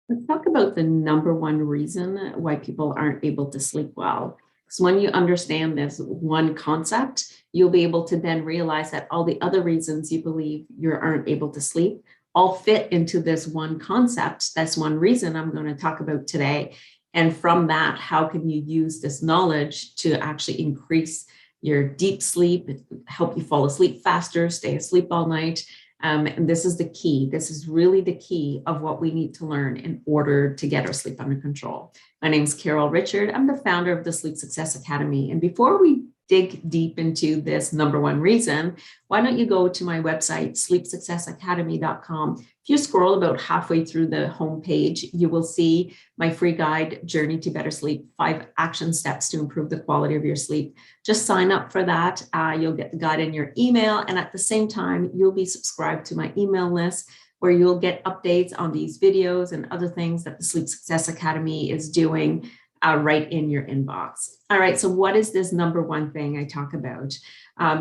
Let's talk about the number one reason why people aren't able to sleep well. Because when you understand this one concept, you'll be able to then realize that all the other reasons you believe you aren't able to sleep all fit into this one concept. That's one reason I'm going to talk about today. And from that, how can you use this knowledge to actually increase your deep sleep, help you fall asleep faster, stay asleep all night? And this is the key. This is really the key of what we need to learn in order to get our sleep under control. My name is Carol Richard. I'm the founder of the Sleep Success Academy. And before we dig deep into this number one reason, why don't you go to my website, sleepsuccessacademy.com. If you scroll about halfway through the homepage, you will see my free guide, Journey to Better Sleep, 5 action steps to improve the quality of your sleep. Just sign up for that. You'll get the guide in your email. And at the same time, you'll be subscribed to my email list where you'll get updates on these videos and other things that the Sleep Success Academy is doing right in your inbox. All right, so what is this number one thing I talk about?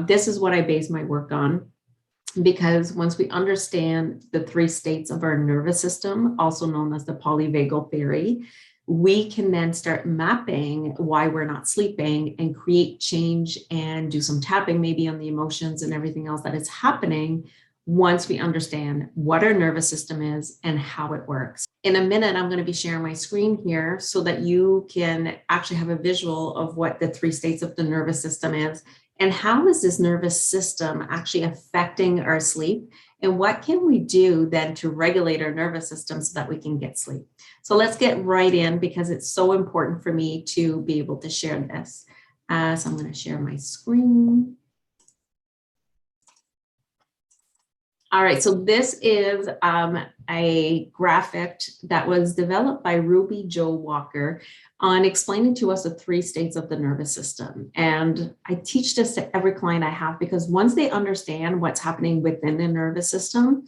This is what I base my work on, because once we understand the 3 states of our nervous system, also known as the polyvagal theory, we can then start mapping why we're not sleeping and create change and do some tapping maybe on the emotions and everything else that is happening once we understand what our nervous system is and how it works. In a minute, I'm going to be sharing my screen here so that you can actually have a visual of what the 3 states of the nervous system is and how is this nervous system actually affecting our sleep, and what can we do then to regulate our nervous system so that we can get sleep. So let's get right in, because it's so important for me to be able to share this. So I'm going to share my screen. All right, so this is a graphic that was developed by Ruby Jo Walker on explaining to us the 3 states of the nervous system. And I teach this to every client I have, because once they understand what's happening within the nervous system,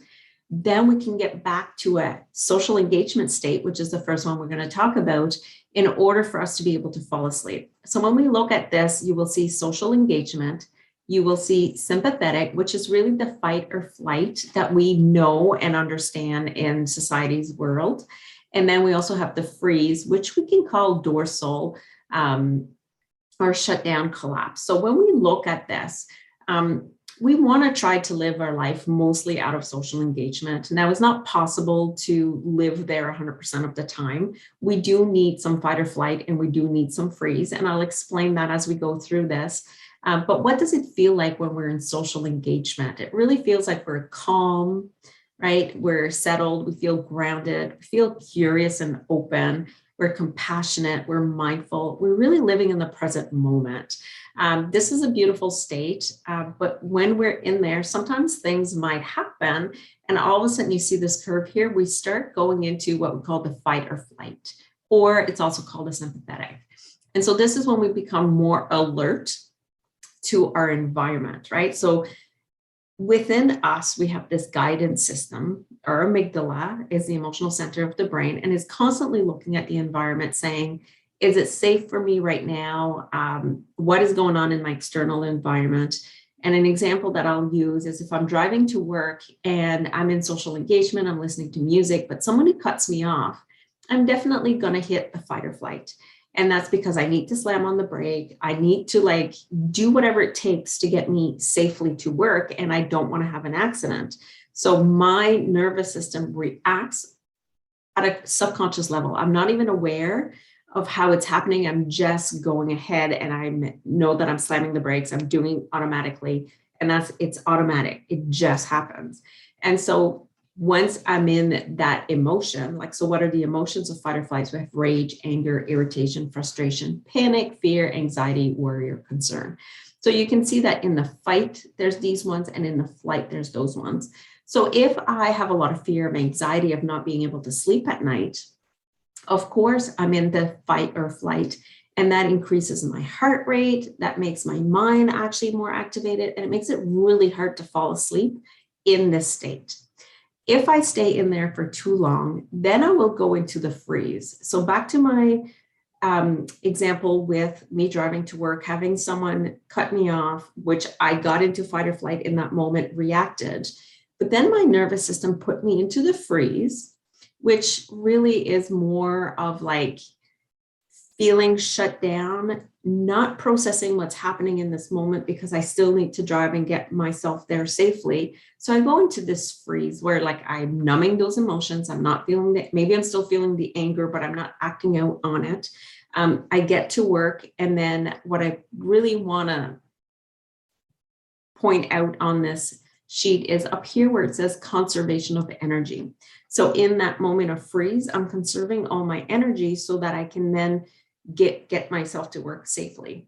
then we can get back to a social engagement state, which is the first one we're going to talk about, in order for us to be able to fall asleep. So when we look at this, you will see social engagement. You will see sympathetic, which is really the fight or flight that we know and understand in society's world. And then we also have the freeze, which we can call dorsal or shutdown collapse. So when we look at this, we want to try to live our life mostly out of social engagement. Now, it's not possible to live there 100% of the time. We do need some fight or flight, and we do need some freeze. And I'll explain that as we go through this. But what does it feel like when we're in social engagement? It really feels like we're calm, right? We're settled, we feel grounded, we feel curious and open, we're compassionate, we're mindful, we're really living in the present moment. This is a beautiful state, but when we're in there, sometimes things might happen, and all of a sudden you see this curve here, we start going into what we call the fight or flight, or it's also called a sympathetic. And so this is when we become more alert to our environment, right? So within us, we have this guidance system. Our amygdala is the emotional center of the brain and is constantly looking at the environment saying, is it safe for me right now? What is going on in my external environment? And an example that I'll use is if I'm driving to work and I'm in social engagement, I'm listening to music, but somebody cuts me off, I'm definitely going to hit the fight or flight. And that's because I need to slam on the brake. I need to do whatever it takes to get me safely to work. And I don't want to have an accident. So my nervous system reacts at a subconscious level. I'm not even aware of how it's happening. I'm just going ahead and I know that I'm slamming the brakes. I'm doing automatically. And it's automatic. It just happens. And so once I'm in that emotion, so what are the emotions of fight or flight? So we have rage, anger, irritation, frustration, panic, fear, anxiety, worry, or concern. So you can see that in the fight, there's these ones, and in the flight, there's those ones. So if I have a lot of fear of anxiety of not being able to sleep at night, of course, I'm in the fight or flight, and that increases my heart rate. That makes my mind actually more activated, and it makes it really hard to fall asleep in this state. If I stay in there for too long, then I will go into the freeze. So back to my example with me driving to work, having someone cut me off, which I got into fight or flight in that moment, reacted. But then my nervous system put me into the freeze. which really is more of like feeling shut down, not processing what's happening in this moment because I still need to drive and get myself there safely. So I go into this freeze where like I'm numbing those emotions. I'm not feeling that. Maybe I'm still feeling the anger, but I'm not acting out on it. I get to work. And then what I really want to point out on this sheet is up here where it says conservation of energy. So in that moment of freeze, I'm conserving all my energy so that I can then get myself to work safely.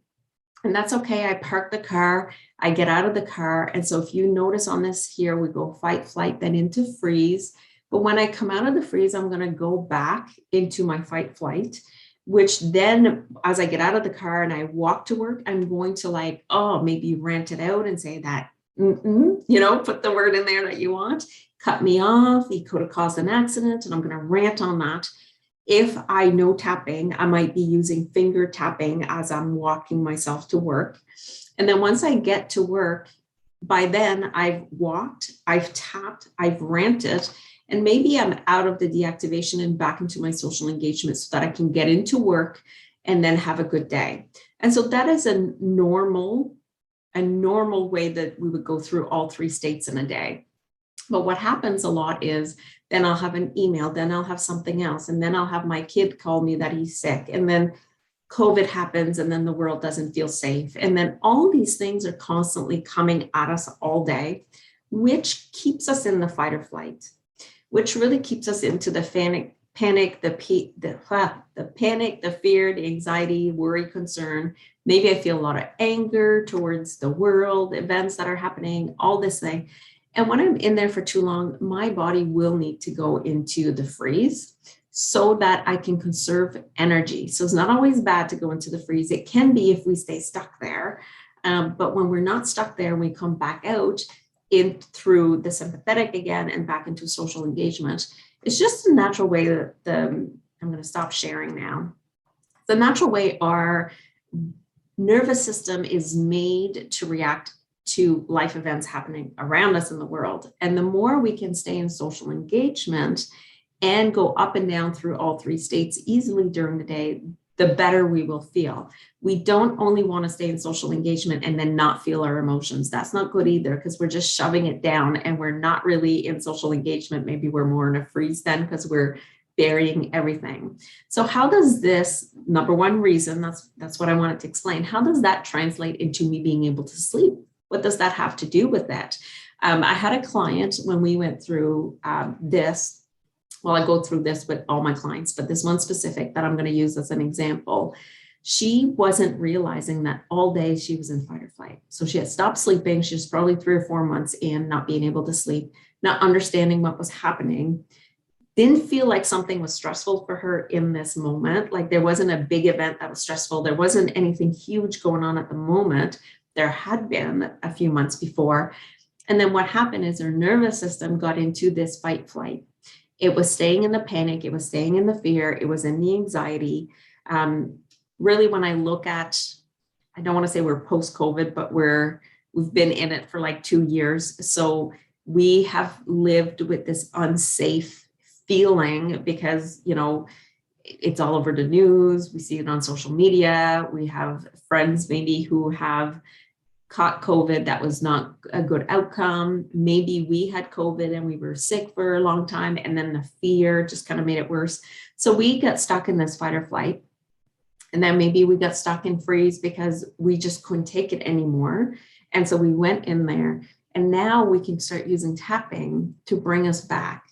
And that's okay. I park the car, I get out of the car. And so if you notice on this here, we go fight, flight, then into freeze. But when I come out of the freeze, I'm going to go back into my fight, flight, which then as I get out of the car and I walk to work, I'm going to like, oh, maybe rant it out and say that, put the word in there that you want, cut me off. He could have caused an accident and I'm going to rant on that. If I know tapping, I might be using finger tapping as I'm walking myself to work. And then once I get to work, by then I've walked, I've tapped, I've ranted, and maybe I'm out of the deactivation and back into my social engagement so that I can get into work and then have a good day. And so that is a normal way that we would go through all three states in a day. But what happens a lot is then I'll have an email, then I'll have something else, and then I'll have my kid call me that he's sick, and then COVID happens, and then the world doesn't feel safe. And then all these things are constantly coming at us all day, which keeps us in the fight or flight, which really keeps us into the panic, the fear, the anxiety, worry, concern. Maybe I feel a lot of anger towards the world, events that are happening, all this thing. And when I'm in there for too long, my body will need to go into the freeze so that I can conserve energy. So it's not always bad to go into the freeze. It can be if we stay stuck there. But when we're not stuck there, we come back out in through the sympathetic again and back into social engagement. It's just a natural way that I'm going to stop sharing now. The natural way our nervous system is made to react to life events happening around us in the world. And the more we can stay in social engagement and go up and down through all three states easily during the day, the better we will feel. We don't only want to stay in social engagement and then not feel our emotions. That's not good either, because we're just shoving it down and we're not really in social engagement. Maybe we're more in a freeze then because we're burying everything. So how does this, number one reason, that's what I wanted to explain, how does that translate into me being able to sleep? What does that have to do with that? I had a client when we went through this. Well, I go through this with all my clients, but this one specific that I'm going to use as an example, she wasn't realizing that all day she was in fight or flight. So she had stopped sleeping. She was probably 3 or 4 months in, not being able to sleep, not understanding what was happening. Didn't feel like something was stressful for her in this moment. Like there wasn't a big event that was stressful. There wasn't anything huge going on at the moment. There had been a few months before. And then what happened is her nervous system got into this fight flight. It was staying in the panic. It was staying in the fear. It was in the anxiety. Really, when I look at, I don't want to say we're post-COVID, but we've been in it for like 2 years. So we have lived with this unsafe feeling because, it's all over the news. We see it on social media. We have friends maybe who have caught COVID that was not a good outcome. Maybe we had COVID and we were sick for a long time, and then the fear just kind of made it worse. So we got stuck in this fight or flight. And then maybe we got stuck in freeze because we just couldn't take it anymore. And so we went in there, and now we can start using tapping to bring us back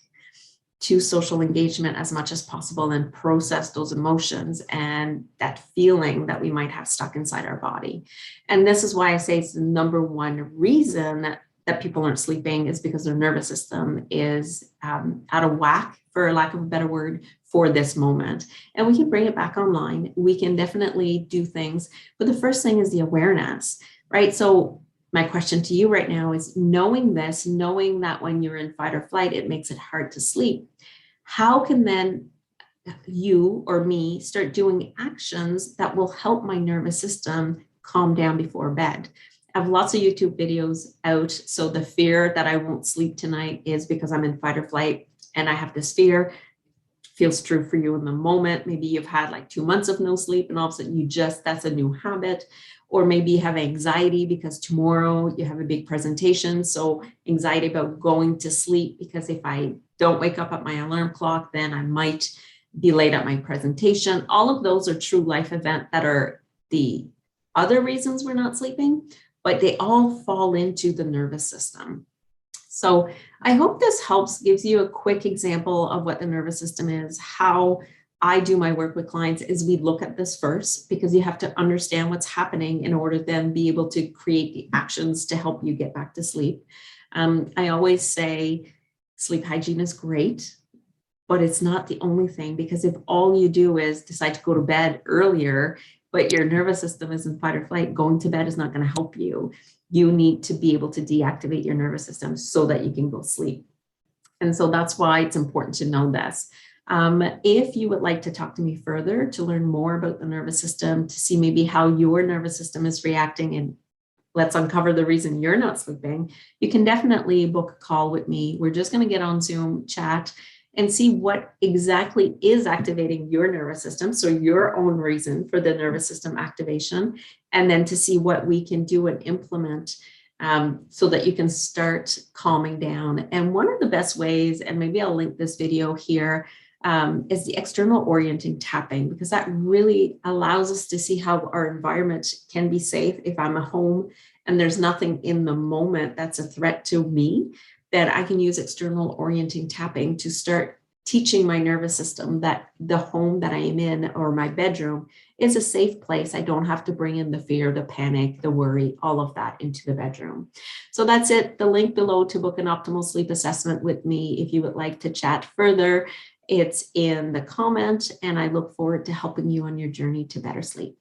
to social engagement as much as possible and process those emotions and that feeling that we might have stuck inside our body. And this is why I say it's the number one reason that people aren't sleeping is because their nervous system is out of whack, for lack of a better word, for this moment. And we can bring it back online. We can definitely do things. But the first thing is the awareness, right? So my question to you right now is, knowing this, knowing that when you're in fight or flight, it makes it hard to sleep. How can then you or me start doing actions that will help my nervous system calm down before bed? I have lots of YouTube videos out. So the fear that I won't sleep tonight is because I'm in fight or flight and I have this fear. feels true for you in the moment. Maybe you've had like 2 months of no sleep and all of a sudden that's a new habit. Or maybe you have anxiety because tomorrow you have a big presentation. So anxiety about going to sleep because if I don't wake up at my alarm clock, then I might be late at my presentation. All of those are true life events that are the other reasons we're not sleeping, but they all fall into the nervous system. So I hope this helps, gives you a quick example of what the nervous system is. How I do my work with clients is we look at this first, because you have to understand what's happening in order to then be able to create the actions to help you get back to sleep. I always say sleep hygiene is great, but it's not the only thing, because if all you do is decide to go to bed earlier, but your nervous system is in fight or flight, going to bed is not going to help you. You need to be able to deactivate your nervous system so that you can go sleep. And so that's why it's important to know this. If you would like to talk to me further to learn more about the nervous system, to see maybe how your nervous system is reacting, and let's uncover the reason you're not sleeping, you can definitely book a call with me. We're just going to get on Zoom, chat, and see what exactly is activating your nervous system. So your own reason for the nervous system activation, and then to see what we can do and implement so that you can start calming down. And one of the best ways, and maybe I'll link this video here, is the external orienting tapping, because that really allows us to see how our environment can be safe. If I'm at home and there's nothing in the moment that's a threat to me, that I can use external orienting tapping to start teaching my nervous system that the home that I am in, or my bedroom, is a safe place. I don't have to bring in the fear, the panic, the worry, all of that into the bedroom. So that's it. The link below to book an optimal sleep assessment with me, if you would like to chat further, it's in the comment, and I look forward to helping you on your journey to better sleep.